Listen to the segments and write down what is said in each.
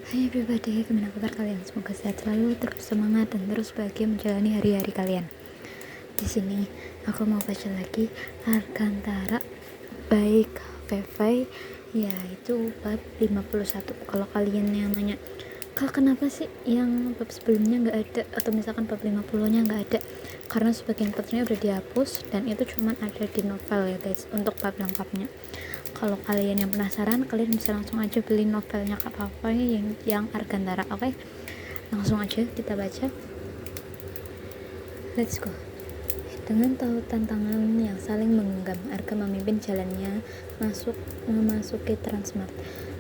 Hai everybody, gimana kabar kalian? Semoga sehat selalu, terus semangat dan terus bahagia menjalani hari-hari kalian. Di sini aku mau baca lagi Arkantara by Vevai, yaitu bab 51. Kalau kalian yang nanya, Kak kenapa sih yang bab sebelumnya nggak ada, atau misalkan bab 50 nya nggak ada, karena sebagian partnya udah dihapus dan itu cuma ada di novel ya guys, untuk bab lengkapnya. Kalau kalian yang penasaran, kalian bisa langsung aja beli novelnya Kak Papa yang Arkantara. Oke, langsung aja kita baca. Let's go. Dengan tahu tantangan yang saling menggenggam, Arka memimpin jalannya memasuki Transmart.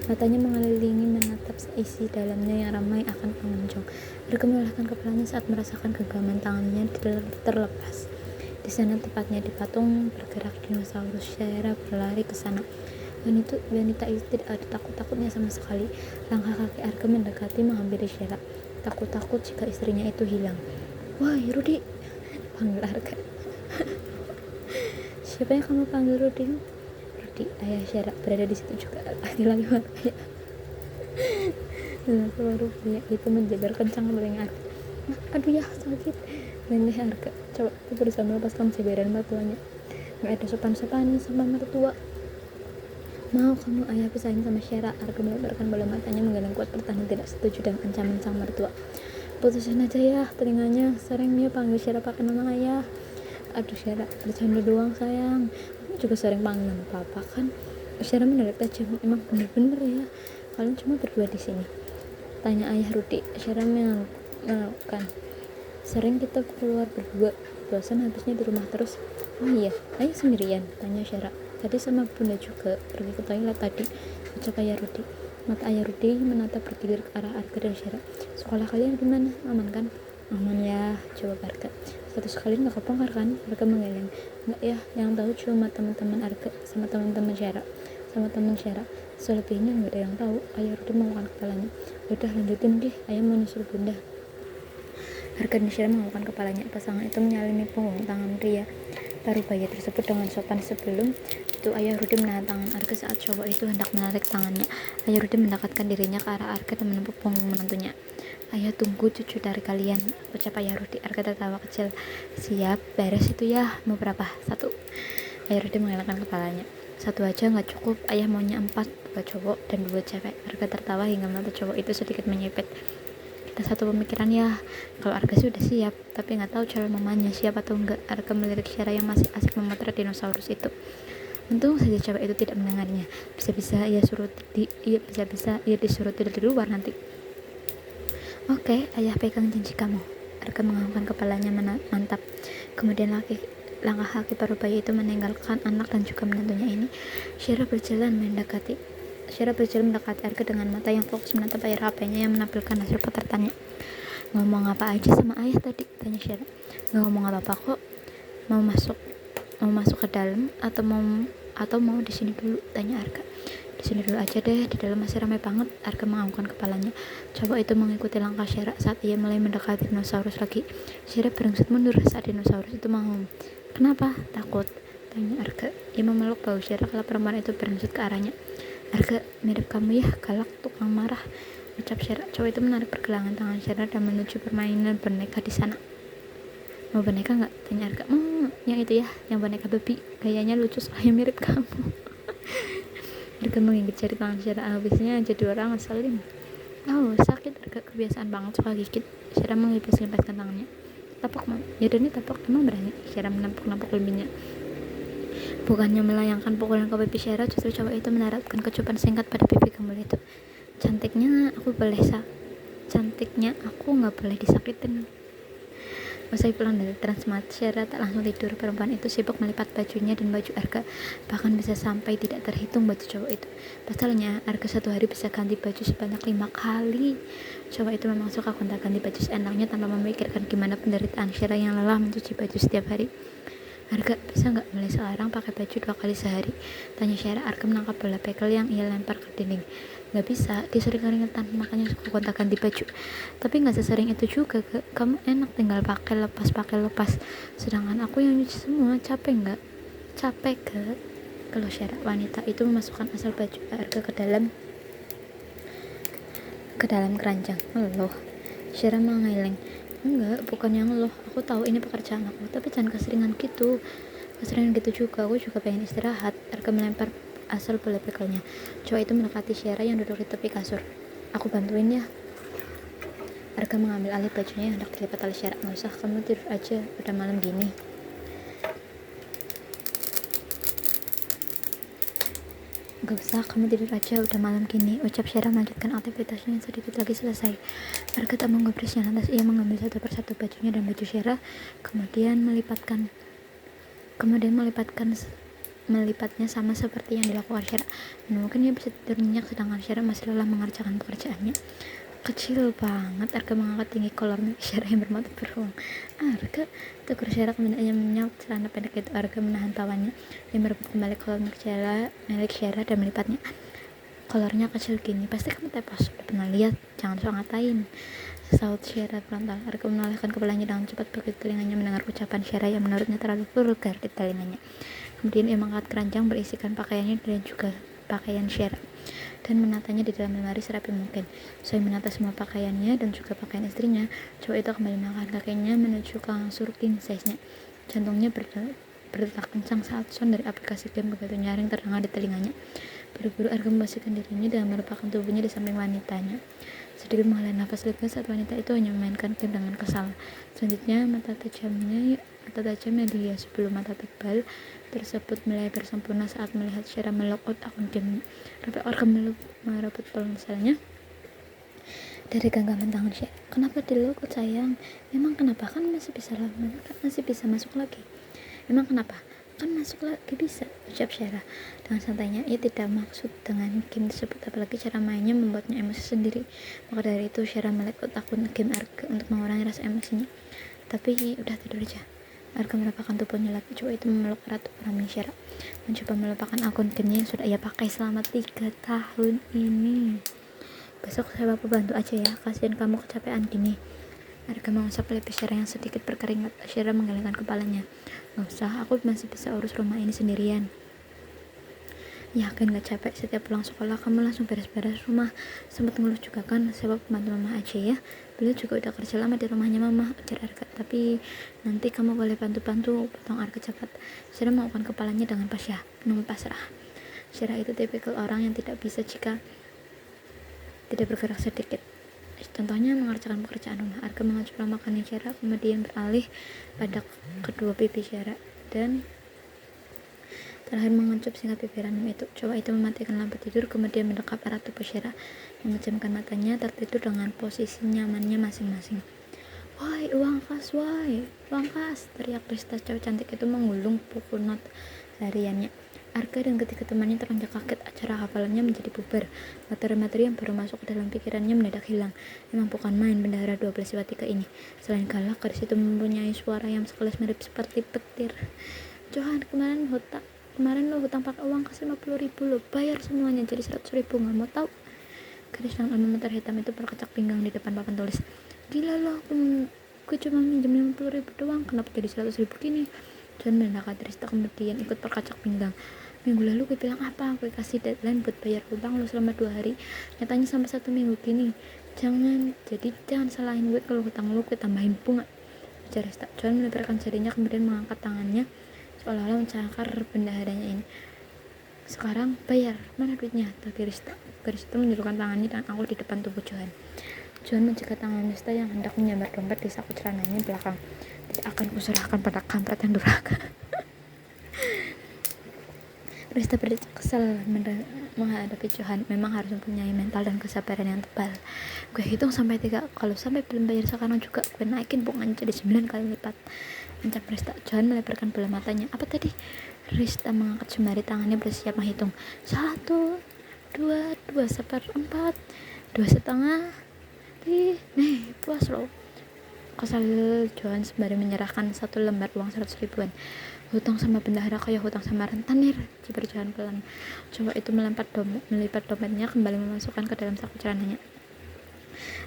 Matanya mengelilingi menatap isi dalamnya yang ramai akan pengunjung. Arka melelehkan kepalanya saat merasakan genggaman tangannya terlepas. Di sana tepatnya di patung bergerak dinosaurus, Syahira berlari ke sana. Wanita itu tidak ada takut-takutnya sama sekali. Langkah kaki Arka mendekati menghampiri Syahira. Takut-takut jika istrinya itu hilang. Woi Rudi, panggil Arka. Siapa yang kamu panggil Rudi? Rudi, ayah Syahira berada di situ juga. Laki-laki marah. Dan baru pria itu menjebar kencang telinga Arka. Aduh ya sakit. Leleh Arka coba berusaha melepaskan jebaran mertuanya. Gak ada sopan-sopannya sama mertua. Mau kamu ayah pisahin sama Syahira? Arka melebarkan bola matanya menggeleng kuat bertahan tidak setuju dengan ancaman sang mertua. Putusin aja ya telinganya, sering dia panggil Syahira pakai nama ayah. Aduh Syahira, bercanda doang sayang, kamu juga sering panggil nama papa kan? Syahira mendadak tajam, emang bener-bener ya kalian cuma berdua di sini? Tanya ayah Rudi. Syahira menganggukkan. Sering kita keluar berdua, bosan habisnya di rumah terus. Oh iya, ayah sendirian? Tanya Syahira. Tadi sama bunda juga, pergi ke toilet tadi, ucap ayah Rudi. Mata ayah Rudi menatap bergilir ke arah Arka dan Syahira. Sekolah kalian gimana? Aman kan? Aman ya, jawab Arka. Status kalian gak kebongkar kan? Arka menggeleng. Enggak ya, yang tahu cuma teman-teman Arka sama teman-teman Syahira. Selebihnya nggak ada yang tahu. Ayah Rudi mengangkat kepalanya. Udah lanjutin deh, ayah mau nyusul bunda. Arka dan Syahira mengangkat kepalanya. Pasangan itu menyalimi punggung tangan pria parubaya tersebut dengan sopan. Sebelum itu ayah Rudi menahan tangan Arka saat cowok itu hendak menarik tangannya. Ayah Rudi mendekatkan dirinya ke arah Arka dan menepuk punggung menantunya. Ayah tunggu cucu dari kalian, ucap ayah Rudi. Arka tertawa kecil. Siap, beres itu ya. Mau berapa? 1. Ayah Rudi mengelakkan kepalanya. 1 aja nggak cukup, ayah maunya 4, 2 cowok dan 2 cewek. Arka tertawa hingga mata cowok itu sedikit menyepet. Kita satu pemikiran ya. Kalau Arka sih udah siap, tapi nggak tahu calon mamanya siap atau enggak. Arka melirik Syahira yang masih asik memotret dinosaurus itu. Untung saja cewek itu tidak mendengarnya. Bisa-bisa ia disuruh tidur di luar nanti. Oke, ayah pegang janji kamu. Arka menganggukkan kepalanya mantap. Kemudian langkah kaki parubaya itu meninggalkan anak dan juga menantunya ini. Syahira berjalan mendekati Arka dengan mata yang fokus menatap layar HP-nya yang menampilkan hasil potretannya. Ngomong apa aja sama ayah tadi? Tanya Syahira. Nggak ngomong apa-apa kok. Mau masuk ke dalam atau mau di sini dulu? Tanya Arka. Di sini dulu aja deh, di dalam masih ramai banget. Arka menganggukkan kepalanya. Coba itu mengikuti langkah Syahira saat ia mulai mendekati dinosaurus lagi. Syahira berangsur mundur saat dinosaurus itu menghum. Kenapa? Takut? Tanya Arka. Ia memeluk bahu Syahira kalau perempuan itu berangsur ke arahnya. Arka, mirip kamu ya, galak, tukang marah, ucap Syahira. Cowok itu menarik pergelangan tangan Syahira dan menuju permainan boneka di sana. Mau boneka nggak? Tanya Arka. Yang itu ya, yang boneka babi, gayanya lucu soalnya mirip kamu. Arka menggigit jari tangan Syahira. Habisnya jadi orang ngeselin. Oh sakit. Arka kebiasaan banget suka gigit. Syahira mengelipaskan tangannya. Tapak mau? Yaudah nih tapak, emang berani? Syahira menepuk lengannya. Bukannya melayangkan pukulan ke pipi Syahira, justru cowok itu menaratkan kecupan singkat pada pipi gembul itu. Cantiknya aku nggak boleh disakitin. Usai pulang dari Transmart, Syahira tak langsung tidur. Perempuan itu sibuk melipat bajunya dan baju Arka. Bahkan bisa sampai tidak terhitung baju cowok itu. Pasalnya, Arka satu hari bisa ganti baju sebanyak 5 kali. Cowok itu memang suka gonta-ganti baju seenaknya tanpa memikirkan gimana penderitaan Syahira yang lelah mencuci baju setiap hari. Arka, bisa nggak mulai sekarang pakai baju 2 kali sehari? Tanya Syahira. Arka menangkap bola bekel yang ia lempar ke dinding. Nggak bisa, dia sering keringetan, makanya suka gonta-ganti baju. Tapi nggak sesering itu juga, kamu enak tinggal pakai lepas. Sedangkan aku yang nyuci semua, capek nggak? Capek Kalau Syahira. Wanita itu memasukkan asal baju Arka ke dalam ke dalam keranjang. Ngeluh. Syara mengeleng. Enggak, bukan yang ngeluh. Aku tahu ini pekerjaan aku, tapi jangan keseringan gitu. Keseringan gitu juga, aku juga pengen istirahat. Arka melempar asal boleh bekalnya. Cowok itu mendekati Syara yang duduk di tepi kasur. Aku bantuin ya. Arka mengambil alih bajunya yang hendak dilipat oleh Syara. Nggak usah, kamu tidur aja, udah malam gini. Gak usah, kamu tidur aja, udah malam gini, ucap Syara melanjutkan aktivitasnya yang sedikit lagi selesai. Arka tak menggubrisnya, lantas ia mengambil satu persatu bajunya dan baju Syara, kemudian melipatnya sama seperti yang dilakukan Syara. Mungkin ia bisa tidur nyenyak sedangkan Syara masih lelah mengerjakan pekerjaannya. Kecil banget. Arka mengangkat tinggi kolor Syara yang bermata beruang. Arka, tegur Syara kemudian ia menyaut celana pendek itu. Arka menahan tawannya. Ia merebut kembali kolor milik Syara dan melipatnya. Kolornya kecil gini, pasti kamu tepos. Udah pernah lihat, jangan sok ngatain, saut Syara frontal. Arka menolehkan kepalanya dengan cepat begitu telinganya mendengar ucapan Syara yang menurutnya terlalu vulgar di telinganya. Kemudian ia mengangkat keranjang berisikan pakaiannya dan juga pakaian Syara dan menatanya di dalam lemari serapi mungkin. Saya menata semua pakaiannya dan juga pakaian istrinya. Cowok itu kembali mengangkat kakinya menuju kasur king size-nya. Jantungnya berdetak kencang saat sound dari aplikasi game begitu nyaring terdengar di telinganya. Buru-buru Arga membersihkan dirinya dengan melepaskan tubuhnya di samping wanitanya. Sedikit menghela nafas lega saat wanita itu hanya memainkan game dengan kesal. Selanjutnya mata tajamnya dia sebelum mata tebal tersebut melebar sempurna saat melihat Syara melokot akun game. Arga merebut ponselnya dari genggaman tangan Syara. Kenapa dilokot sayang? Emang kenapa? Kan masih bisa masuk lagi. Emang kenapa? Kan masuk lagi bisa, ucap Syara dengan santainya. Ia tidak maksud dengan game tersebut, apalagi cara mainnya membuatnya emosi sendiri. Maka dari itu Syara melekot akun game Arga untuk mengurangi rasa emosinya. Tapi udah tidur aja. Arga merapakkan tubuhnya lagi. Cowok itu memeluk erat rahang Syara, mencoba melupakan akun game yang sudah ia pakai selama 3 tahun ini. Besok saya bapak bantu aja ya, kasihan kamu kecapean gini. Arga mengusap pelipis Syara yang sedikit berkeringat. Syara menggelengkan kepalanya. Gak usah, aku masih bisa urus rumah ini sendirian. Yakin gak capek setiap pulang sekolah kamu langsung beres-beres rumah? Sempat ngeluh juga kan, sebab pembantu mama aja ya. Beliau juga udah kerja lama di rumahnya mama, ujar Arga. Tapi nanti kamu boleh bantu-bantu, potong Arga cepat. Syara menguapkan kepalanya dengan penuh pasrah. Syara itu tipikal orang yang tidak bisa jika tidak bergerak sedikit. Contohnya mengerjakan pekerjaan rumah. Arga mengacu makannya Syara, kemudian beralih pada kedua pipi Syara dan terakhir mengecup singkat pipi ranum itu. Coba itu mematikan lampu tidur, kemudian mendekap erat tubuh Syara, memejamkan matanya, tertidur dengan posisi nyamannya masing-masing. Woi, uang kas, teriak Rista. Cowok cantik itu menggulung buku not hariannya. Arga dan ketiga temannya teronjak kaget. Acara hafalannya menjadi bubar. Materi-materi yang baru masuk ke dalam pikirannya mendadak hilang. Memang bukan main bendahara 12/3 ini. Selain galak, gadis itu mempunyai suara yang sekelas mirip seperti petir. Johan, kemarin lo hutang pakai uang kas 50.000 lo, bayar semuanya jadi 100.000. Nggak mau tahu? Gadis dengan alma-mater hitam itu berkecak pinggang di depan papan tulis. Gila lo, gue cuma minjem 50.000 doang, kenapa jadi 100.000 gini? John mendekat Rista kemudian ikut berkacak pinggang. Minggu lalu gue bilang apa? Gue kasih deadline buat bayar hutang lo selama 2 hari. Nyatanya sampai 1 minggu gini. Jangan salahin gue kalau hutang lo gue tambahin bunga, ujar Rista. John melebarkan jarinya kemudian mengangkat tangannya seolah-olah mencakar bendaharanya ini. Sekarang bayar, mana duitnya? Tagih Rista. Gadis itu menjulurkan tangannya dan angkut di depan tubuh John. John mencegat tangan Rista yang hendak menyambar dompet di saku celananya belakang. Tidak akan kuserahkan pada kampret yang durhaka. Rista berdecak kesal menghadapi Johan. Memang harus mempunyai mental dan kesabaran yang tebal. Gue hitung sampai 3. Kalau sampai belum bayar sekarang juga, gue naikin bunganya jadi 9 kali lipat, mencap Rista. Johan melebarkan bola matanya. Apa tadi? Rista mengangkat jemari tangannya bersiap menghitung. 1, 2, 2/4, 2,5. Nih, puas lo. Kesal Johan sembari menyerahkan 1 lembar uang 100 ribuan. Hutang sama bendahara kayak hutang sama rentenir, ciper Johan pelan. Coba itu melipat dompetnya kembali memasukkan ke dalam saku celananya.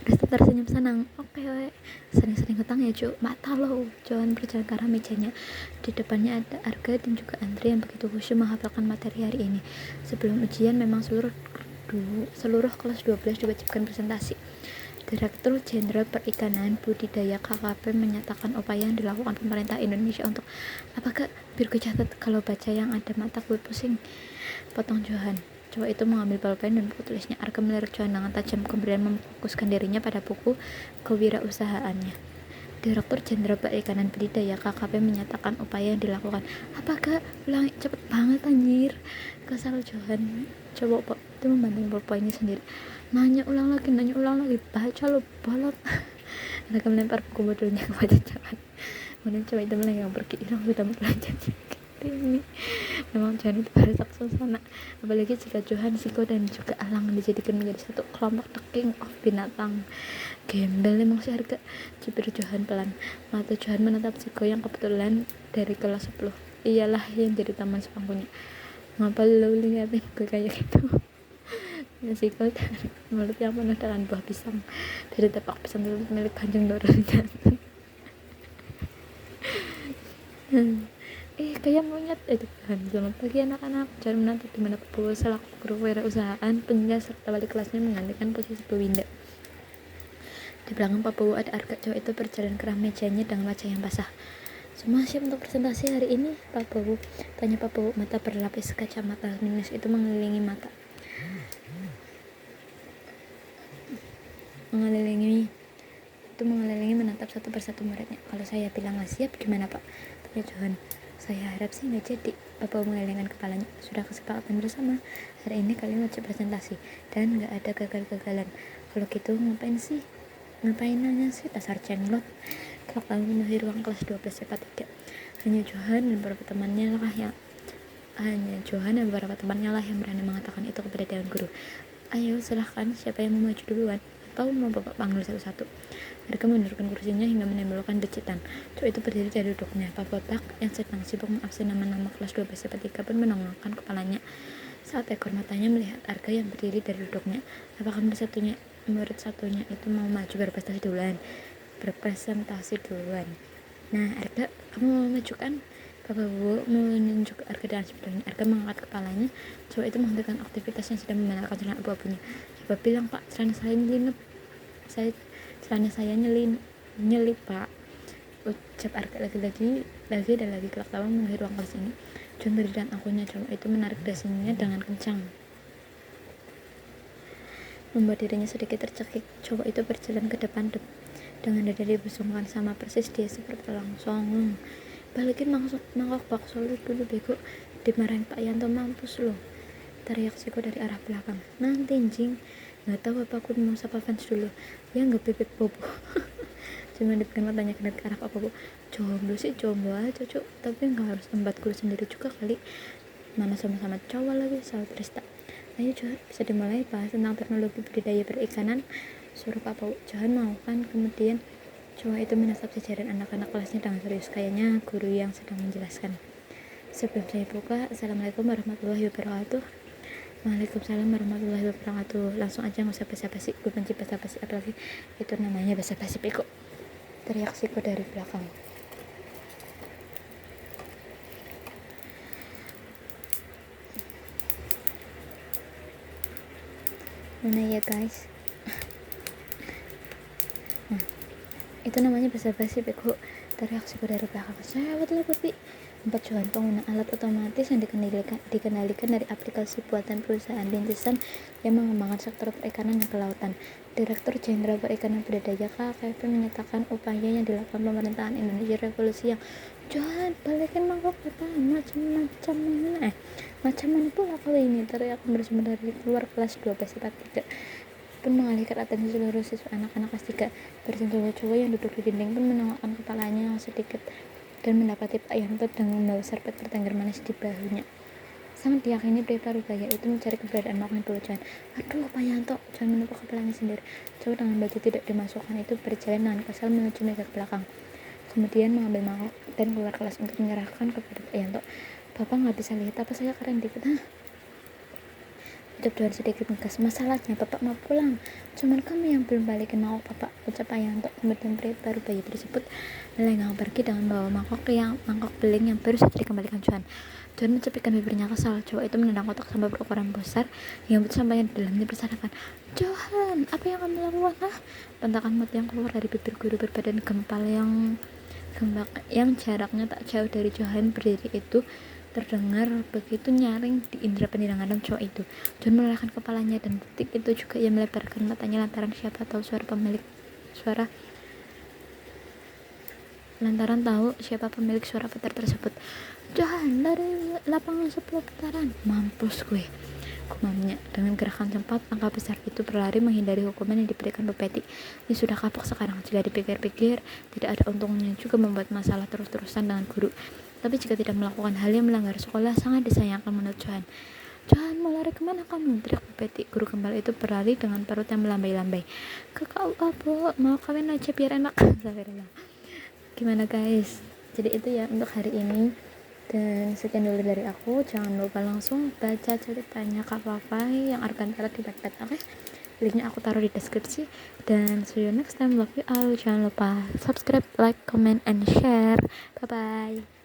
Rista tersenyum senang. Oke, sering-sering hutang ya cu, mata lo. Johan berjalan ke arah mejanya. Di depannya ada Arga dan juga Andre yang begitu khusyuk menghafalkan materi hari ini. Sebelum ujian memang seluruh seluruh kelas 12 diwajibkan presentasi. Direktur Jenderal Perikanan Budidaya KKP menyatakan upaya yang dilakukan pemerintah Indonesia untuk apakah biar gue catat kalau baca yang ada mata gue pusing. Potong Johan. Cowok itu mengambil pulpen dan buku tulisnya. Arka melirik Johan dengan tajam, kemudian memfokuskan dirinya pada buku kewirausahaannya. Direktur Jenderal Perikanan Budidaya KKP menyatakan upaya yang dilakukan. Apakah ulangi cepet banget anjir. Kesal Johan. Coba itu membanting pulpennya sendiri. Nanya ulang lagi, baca lo bolot. Mereka melempar buku bodohnya kepada Johan. Kemudian coba itu melenggang pergi. Hilang sudah belajar ini. Memang Johan itu pada suasana, apalagi jika Johan, Siko dan juga Alang dijadikan menjadi satu kelompok the king of binatang. Gembel emang si Harga, cibir Johan pelan. Mata Johan menatap Siko yang kebetulan dari kelas 10. Iyalah yang jadi taman sepangkunya. Ngapa lo liatin gue kayak gitu? Siko dan mulut yang penuh dengan buah pisang dari tepak pisang tersebut milik Kanjeng Dorong Jantan. Kayak monyet itu kan. Selamat pagi anak-anak. Jangan menanti di mana Pak selaku guru wirausahaan penjelas serta wali kelasnya menggantikan posisi Bu Winda. Di belakang Pak Bowo ada Arga. Cowok itu berjalan ke arah mejanya dengan wajah yang basah. Semua siap untuk presentasi hari ini, Pak Bowo? Tanya Pak Bowo. Mata berlapis kacamata minus itu mengelilingi menatap satu persatu muridnya. Kalau saya bilang nggak siap gimana Pak? Tanya Johan. Saya harap sih nggak jadi. Bapak mengelengkan kepalanya. Sudah kesepakatan bersama. Hari ini kalian wajib presentasi dan nggak ada gagal-gagalan. Kalau gitu ngapain nanya sih dasar cenglot. Kelak lalu menuju ruang kelas 12 cepat tidak. Hanya Johan dan beberapa temannya lah yang berani mengatakan itu kepada Dewan Guru. Ayo silahkan, siapa yang mau maju duluan? Atau mau Bapak panggil satu-satu? Mereka menundukkan kursinya hingga menimbulkan decitan. Cowok itu berdiri dari duduknya. Pak Botak yang sedang sibuk mengabsen nama-nama kelas 12 sepertiga pun menongolkan kepalanya saat ekor matanya melihat Arga yang berdiri dari duduknya. Apakah murid satunya itu mau maju berprestasi duluan? Nah, Arga, kamu mau maju kan? Bapak Bowo menunjuk Arga dengan sebelumnya. Arga mengangkat kepalanya. Cowok itu menghentikan aktivitas yang sedang membenarkan celana abu-abunya. Coba bilang, Pak, celana saya nyelip Pak, ucap Arga lagi kelak tawa menuju ruang kelas ini. John berdiri dan akunya. Cowok itu menarik dasinya dengan kencang, membuat dirinya sedikit tercekik. Cowok itu berjalan ke depan dengan dada dibusungkan sama persis dia seperti langsung. Balikin mangkok bakso lu dulu bego, dimarahin Pak Yanto, mampus lu, teriak Siko dari arah belakang. Nanti anjing, nggak tahu apa aku mau sapa fans dulu ya, nggak bebek bobo. Cuma dipikir matanya kena ke arah Pak Bobo. Jomblo aja cuk, tapi nggak harus tempat guru sendiri juga kali, mana sama-sama cowok lagi, saat Trista. Ayo Johan, bisa dimulai bahas tentang teknologi budidaya perikanan, suruh Pak Bowo. Johan mau kan? Kemudian cowok itu menatap sejaran anak-anak kelasnya dengan serius, kayaknya guru yang sedang menjelaskan. Sebelum saya buka, Assalamualaikum warahmatullahi wabarakatuh. Waalaikumsalam warahmatullahi wabarakatuh. Langsung aja, nggak usah basa-basi. Gue benci basa-basi, apalagi itu namanya basa-basi bego, teriak Siko dari belakang. Mana ya guys? Itu namanya basa-basi bego, teriak Siko dari belakang. Sewotlah Papi. 4 Johan, pengguna alat otomatis yang dikendalikan dari aplikasi buatan perusahaan rintisan yang mengembangkan sektor perikanan dan kelautan. Direktur Jenderal Perikanan Budidaya KKP menyatakan upaya yang dilakukan pemerintahan Indonesia revolusi yang Johan, balikin mangkok Bapak, macam mana pula kali ini, teriak bersumber dari luar kelas 12 tempat 3 pun mengalihkan atensi seluruh siswa anak-anak kelas 3. Cowok yang duduk di dinding pun menongolkan kepalanya sedikit dan mendapati Pak Yanto dengan membawa serpet bertengger manis di bahunya. Sangat diyakini pria parubaya itu mencari keberadaan makanan Johan. Aduh Pak Yanto, Johan menepuk kepalanya sendiri. Cowok dengan baju tidak dimasukkan itu berjalan dengan kesal menuju meja belakang, kemudian mengambil mangkok dan keluar kelas untuk menyerahkan kepada Pak Yanto. Bapak nggak bisa lihat apa saya keren dikit? ucap Johan sedikit ngegas. Masalahnya bapak mau pulang, cuman kamu yang belum balikin mangkok bapak, ucap Ayanto. Kemudian baru bayi tersebut melenggang pergi dengan membawa mangkok beling yang baru saja dikembalikan Johan. Johan mencepikan bibirnya kesal. Cowok itu menendang kotak sampah berukuran besar yang butuh sampahnya di dalamnya berserakan. Johan, apa yang kamu lakukan? Bentakan mut yang keluar dari bibir guru berbadan gempal yang jaraknya tak jauh dari Johan berdiri itu terdengar begitu nyaring di indera pendengaran cowok itu. John menolakkan kepalanya dan detik itu juga ia melebarkan matanya lantaran tahu siapa pemilik suara petir tersebut. Johan, dari lapangan 10 putaran. Mampus gue, gumamnya. Dengan gerakan cepat, angka besar itu berlari menghindari hukuman yang diberikan Bu Betty. Ini sudah kapok sekarang. Jika dipikir-pikir, tidak ada untungnya juga membuat masalah terus-terusan dengan guru. Tapi jika tidak melakukan hal yang melanggar sekolah, sangat disayangkan menurut Johan. Johan, mau lari kemana kamu? Teriak Bu Betty. Guru kembal itu berlari dengan perut yang melambai-lambai. Ke KUA, Bu. Mau kawin aja biar enak. Gimana guys? Jadi itu ya untuk hari ini. Dan sekian dulu dari aku. Jangan lupa langsung baca ceritanya Kak Papay yang Argantara di Wattpad. Oke? Linknya aku taruh di deskripsi. Dan see you next time. Love you all. Jangan lupa subscribe, like, comment, and share. Bye bye.